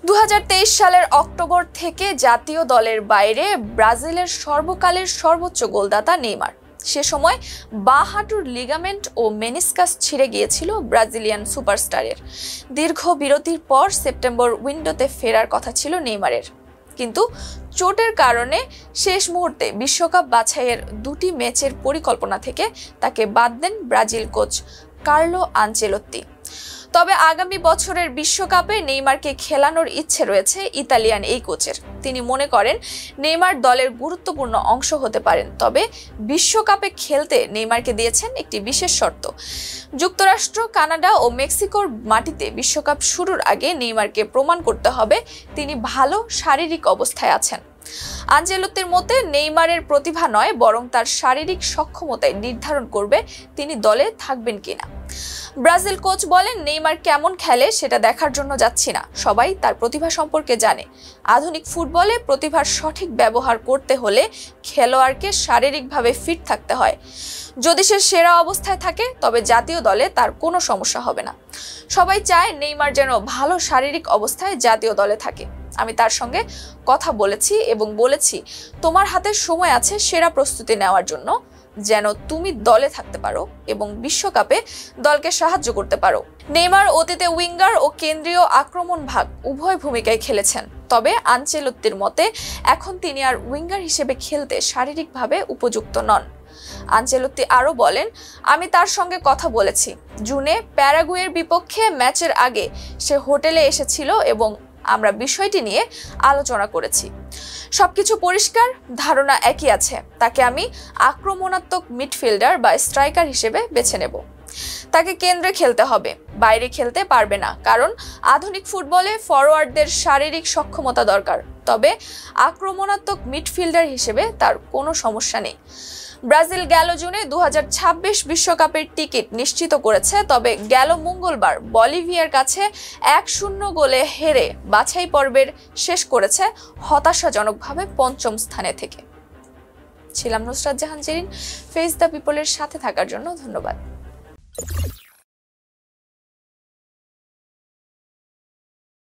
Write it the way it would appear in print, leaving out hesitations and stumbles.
2023 সালের অক্টোবর থেকে জাতীয় দলের বাইরে ব্রাজিলের সর্বকালের সর্বোচ্চ গোলদাতা নেইমার। সে সময় বাঁ হাঁটুর লিগামেন্ট ও মেনিসকাস ছিঁড়ে গিয়েছিল ব্রাজিলিয়ান সুপারস্টারের। দীর্ঘ বিরতির পর সেপ্টেম্বর উইন্ডোতে ফেরার কথা ছিল নেইমারের, কিন্তু চোটের কারণে শেষ মুহূর্তে বিশ্বকাপ বাছাইয়ের দুটি ম্যাচের পরিকল্পনা থেকে তাকে বাদ দেন ব্রাজিল কোচ কার্লো আনচেলোত্তি। তবে আগামী বছরের বিশ্বকাপে নেইমারকে খেলানোর ইচ্ছে রয়েছে ইতালিয়ান এই কোচের। তিনি মনে করেন নেইমার দলের গুরুত্বপূর্ণ অংশ হতে পারেন, তবে বিশ্বকাপে খেলতে নেইমারকে দিয়েছেন একটি বিশেষ শর্ত। যুক্তরাষ্ট্র, কানাডা ও মেক্সিকোর মাটিতে বিশ্বকাপ শুরুর আগে নেইমারকে প্রমাণ করতে হবে তিনি ভালো শারীরিক অবস্থায় আছেন। আনচেলোত্তির মতে নেইমারের প্রতিভা নয়, বরং তার শারীরিক সক্ষমতাই নির্ধারণ করবে তিনি দলে থাকবেন কিনা। ব্রাজিল কোচ বলেন, নেইমার কেমন খেলে সেটা দেখার জন্য যাচ্ছি না, সবাই তার প্রতিভা সম্পর্কে জানে। আধুনিক ফুটবলে প্রতিভার সঠিক ব্যবহার করতে হলে খেলোয়াড়কে শারীরিকভাবে ফিট থাকতে হয়। যদি সে সেরা অবস্থায় থাকে তবে জাতীয় দলে তার কোনো সমস্যা হবে না। সবাই চায় নেইমার যেন ভালো শারীরিক অবস্থায় জাতীয় দলে থাকে। আমি তার সঙ্গে কথা বলেছি এবং বলেছি তোমার হাতে সময় আছে সেরা প্রস্তুতি নেওয়ার জন্য, যেন তুমি দলে থাকতে পারো এবং বিশ্বকাপে দলকে সাহায্য করতে পারো। নেইমার অতীতে উইঙ্গার ও কেন্দ্রীয় আক্রমণ ভাগ উভয় ভূমিকায় খেলেছেন, তবে আনচেলোত্তির মতে এখন তিনি আর উইঙ্গার হিসেবে খেলতে শারীরিকভাবে উপযুক্ত নন। আনচেলোত্তি আরও বলেন, আমি তার সঙ্গে কথা বলেছি। জুনে প্যারাগুয়ের বিপক্ষে ম্যাচের আগে সে হোটেলে এসেছিল এবং আমরা বিষয়টি নিয়ে আলোচনা করেছি। সবকিছু পরিষ্কার, ধারণা একই আছে। তাকে আমি আক্রমণাত্মক মিডফিল্ডার বা স্ট্রাইকার হিসেবে বেছে নেব। তাকে কেন্দ্রে খেলতে হবে, বাইরে খেলতে পারবে না, কারণ আধুনিক ফুটবলে ফরওয়ার্ডদের শারীরিক সক্ষমতা দরকার। তবে আক্রমণাত্মক মিডফিল্ডার হিসেবে তার কোনো সমস্যা নেই। ব্রাজিল গেল জুনে 2026 বিশ্বকাপের টিকিট নিশ্চিত করেছে, তবে গেল মঙ্গলবার বলিভিয়ার কাছে 1-0 গোলে হেরে বাছাই পর্বের শেষ করেছে হতাশাজনকভাবে পঞ্চম স্থানে থেকে। ছিলাম নুসরাত জাহান জেরিন। ফেস দ্য পিপলের সাথে থাকার জন্য ধন্যবাদ।